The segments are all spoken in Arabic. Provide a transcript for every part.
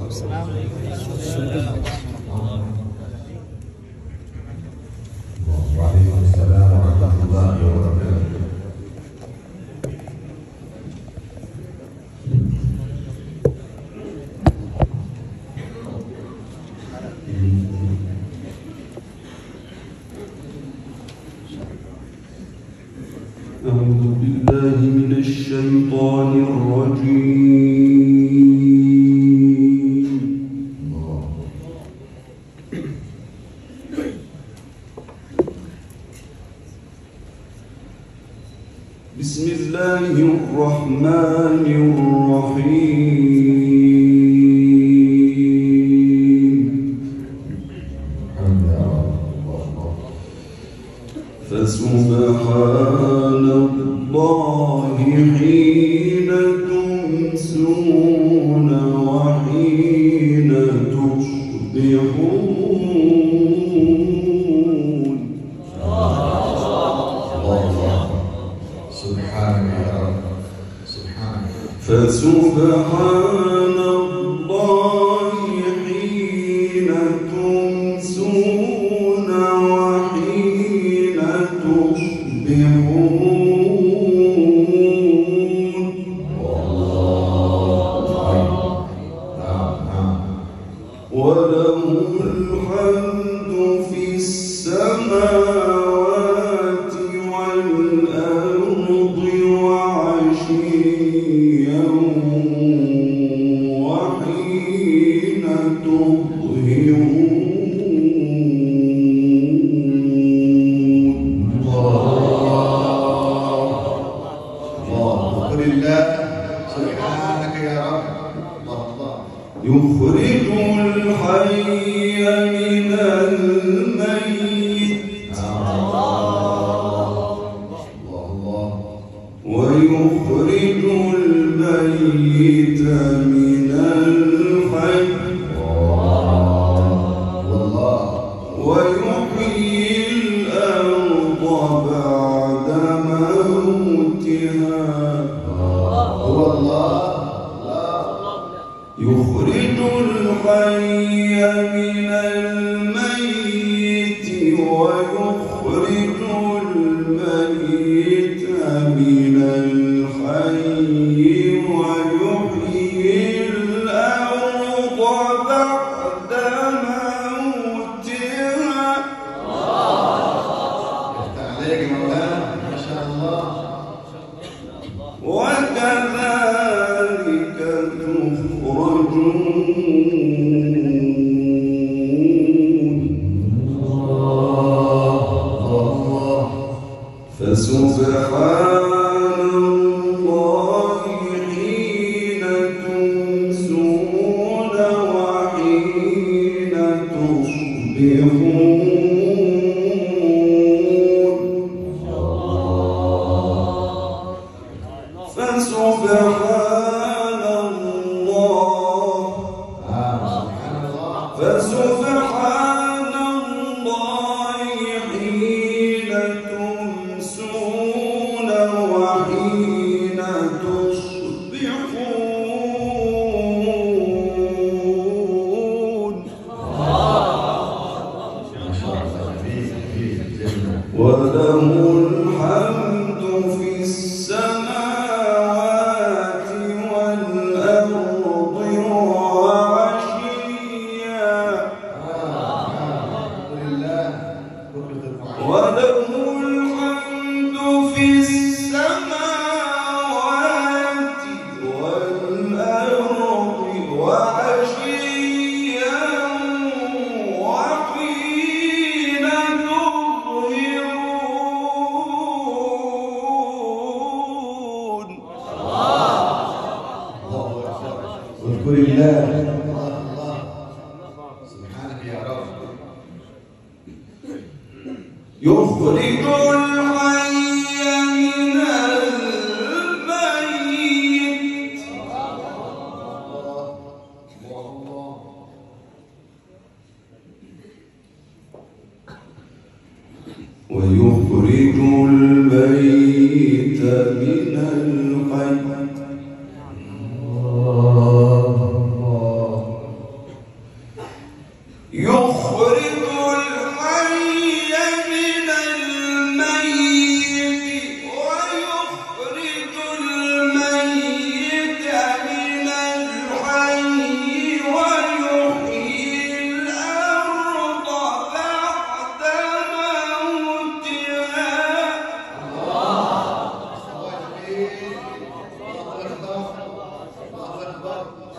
وعليكم السلام ورحمة الله وبركاته. أعوذ بالله من الشيطان الرجيم. بسم الله الرحمن الرحيم. فسبحان الله حين تمسون وحين تصبحون. سبحانك يا رب، سبحانك. فسبحان الله حين تمسون وحين تصبحون. وله الحمد في السماوات والأرض وعشيا وحين تظهرون. الله لله. سبحانك يا رب. الله. يخرج الحي من الميت ويخرج الميت من الحي ويحيي الأرض بعد موتها. هو الله. يخرج الحي من الميت ويخرج الميت من الحي ويحيي الأرض بعد موتها. يفتح عليك مولانا، ما شاء الله. وكذلك فسبحان الله حين تمسون وحين تصبحون. فسبحان الله. فسبحان الله حين تمسون وحين تصبحون. وله الحمد في السماوات والأرض وعشيا. وله الحمد في السماوات والأرض وعشيا وحين تظهرون. اذكر الله. سبحانك يا رب. يخرج الحي من الميت ويخرج الميت من الحي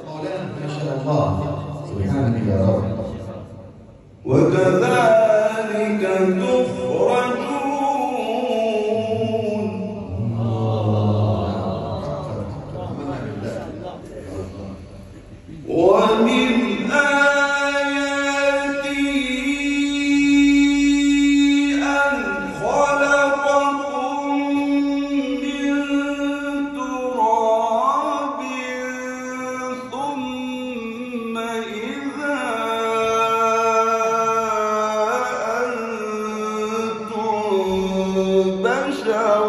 مولانا ما شاء الله سبحانك يا رب. وكذلك تخرجون. ومن آياته أن خلقكم من تراب ثم إذا أنتم بشر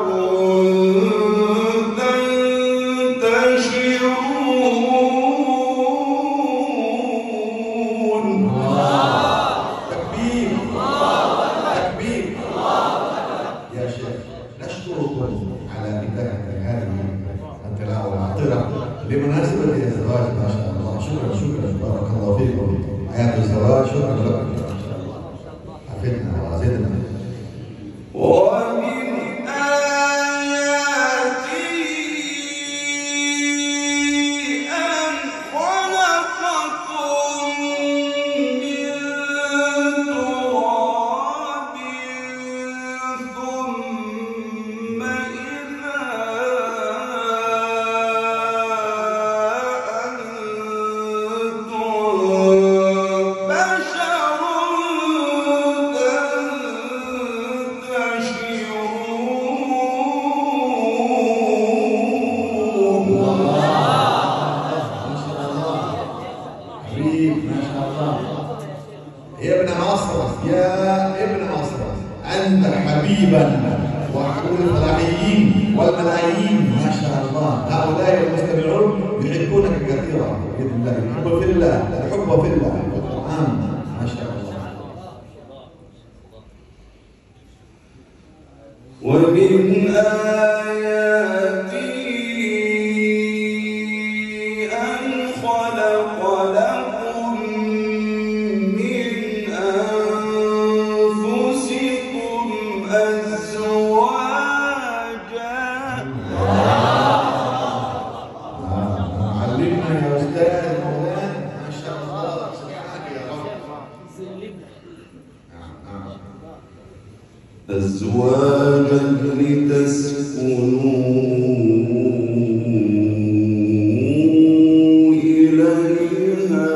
بمناسبة الزواج ما شاء الله. شكرا بارك الله فيكم. حياة الزواج شكرا لكم ما شاء الله. عافيتنا وزدنا. ومن آياته أن خلقكم من تراب ثم إذا أنت حبيبا وحبيب الفلاحيين والملايين ما شاء الله. هؤلاء المستمعون يحبونك كثيرا بإذن الله. يحب في الله، الحب في الله في القرآن ما شاء الله. ومن آياته أن خلق لكم من أنفسكم أزواجا. علمنا يا أستاذ مولانا ما شاء الله سبحانك يا رب. أزواجا لتسكنوا إليها.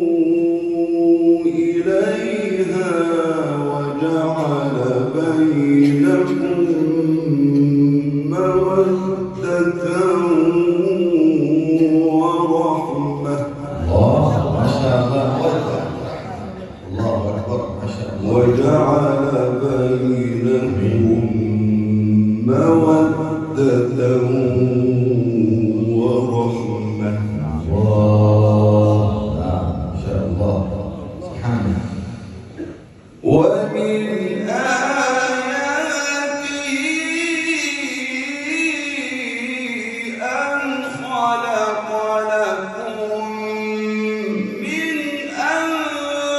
لتسكنوا إليها وجعل بينكم مودة ورحمة. ما شاء الله. الله أكبر ما شاء الله. وجعل بينكم مودة ورحمة. الله ما شاء الله سبحانه. ومن آياته أن خلق لكم من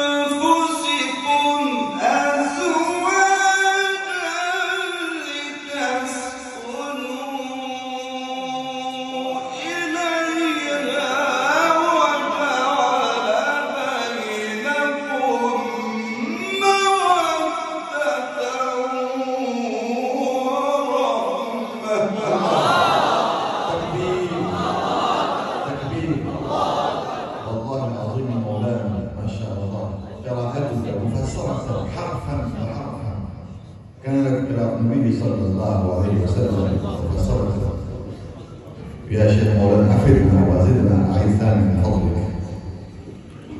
أنفسكم أزواجا لتسكنوا إليها وجعل بينكم والله العظيم مولانا ما شاء الله. قراءتك مفسرة حرفا بحرفا كانت كلام النبي صلى الله عليه وسلم مفسرة. يا شيخ مولانا أفدنا وزدنا عين ثاني من فضلك.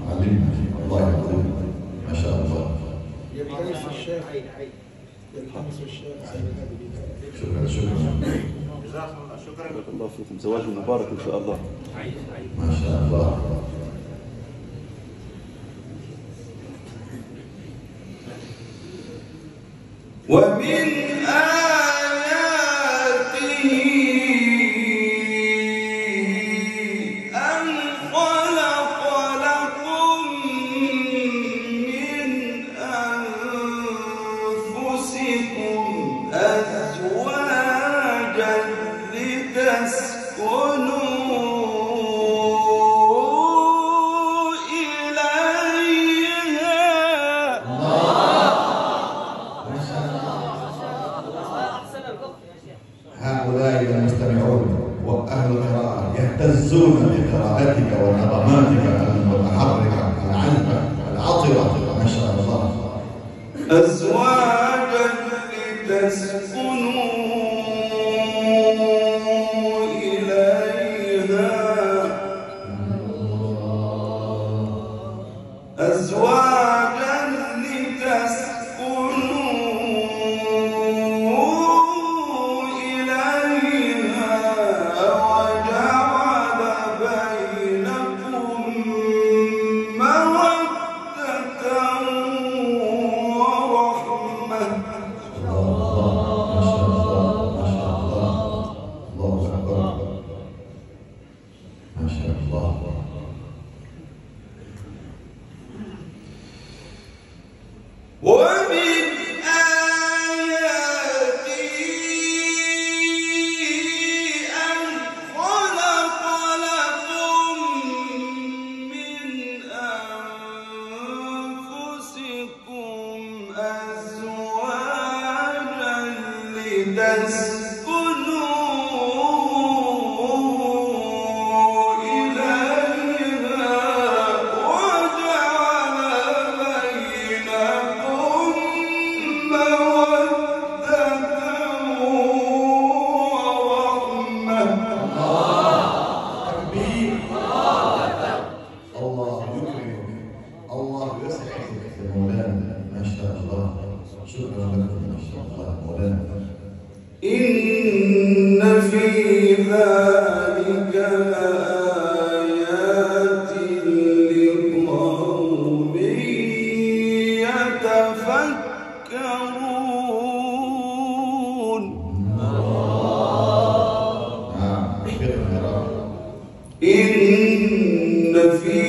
علمنا والله العظيم ما شاء الله. يلتمس الشيخ يلتمس الشيخ. شكرا شكرا بارك الله فيكم. زواج مبارك ان شاء الله. ما شاء الله. ومن آياته أن خلق لكم من أنفسكم لتسكنوا هؤلاء المستمعون وأهل القراءة يهتزون بقراءتك ونظماتك المتحركة العذبة العطرة ما شاء الله. أزواجا لتسكنوا إليها أزواجا لتسكنوا إن في ذلك لآيات لقوم يتفكرون. إن في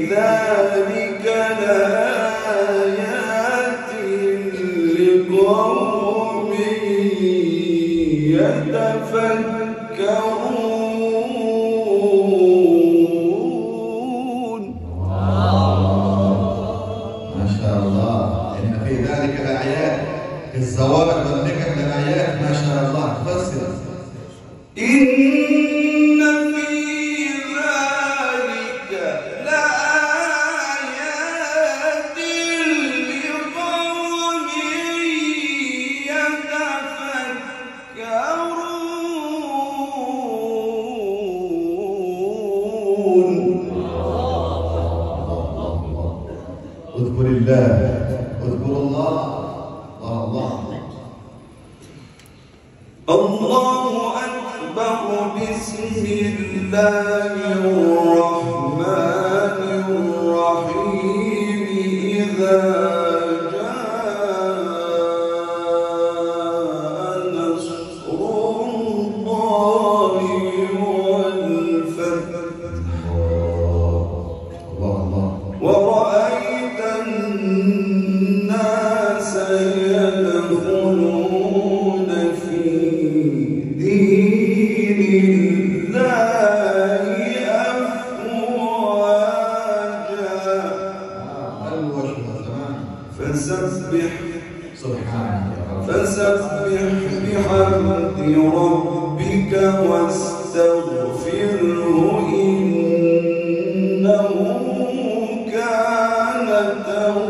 ذلك لآيات لقوم يتفكرون. ما شاء الله. إن في ذلك لآيات، في الزواج والنكح لآيات ما شاء الله. تفسر. إن في ذلك لآيات لقوم يتفكرون. اذكر الله، اذكر الله، الله الله أكبر. بسم الله الرحمن الرحيم. إذا جاء نصر الله والفتح ورأيت الناس يدخلون في دين الله أفواجا فسبح بحمد ربك واستغفره إنه كان توابا.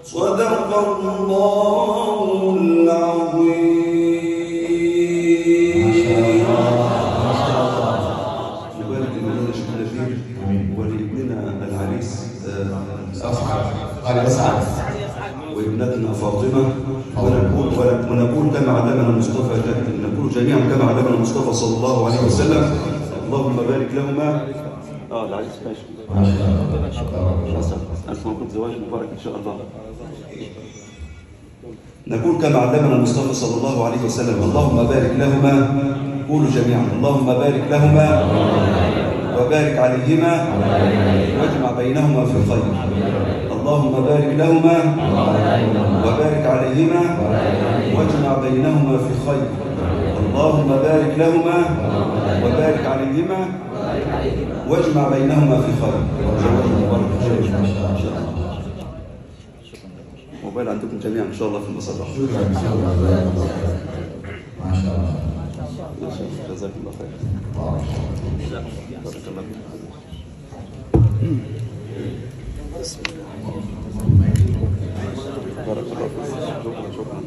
صدق الله العظيم. نبارك لمولانا الشيخ نبيل ولابننا العريس أسعد وابنتنا فاطمة، ونقول كما علمنا المصطفى، نقول جميعا كما علمنا المصطفى صلى الله عليه وسلم. اللهم بارك لهما. العريس ماشي ما شاء الله. ألف مبروك، زواج مبارك إن شاء الله. نقول كما علمنا المصطفى صلى الله عليه وسلم. اللهم بارك لهما. قولوا جميعا اللهم بارك لهما وبارك عليهما واجمع بينهما في الخير. اللهم بارك لهما وبارك عليهما عليهما واجمع بينهما في خير. اللهم بارك لهما وبارك عليهما واجمع بينهما في خير. موبايل عندكم جميعا ان شاء الله في المصلى. شكرا ما شاء الله. جزاك الله خير. بارك الله فيك. بارك الله فيك. شكرا.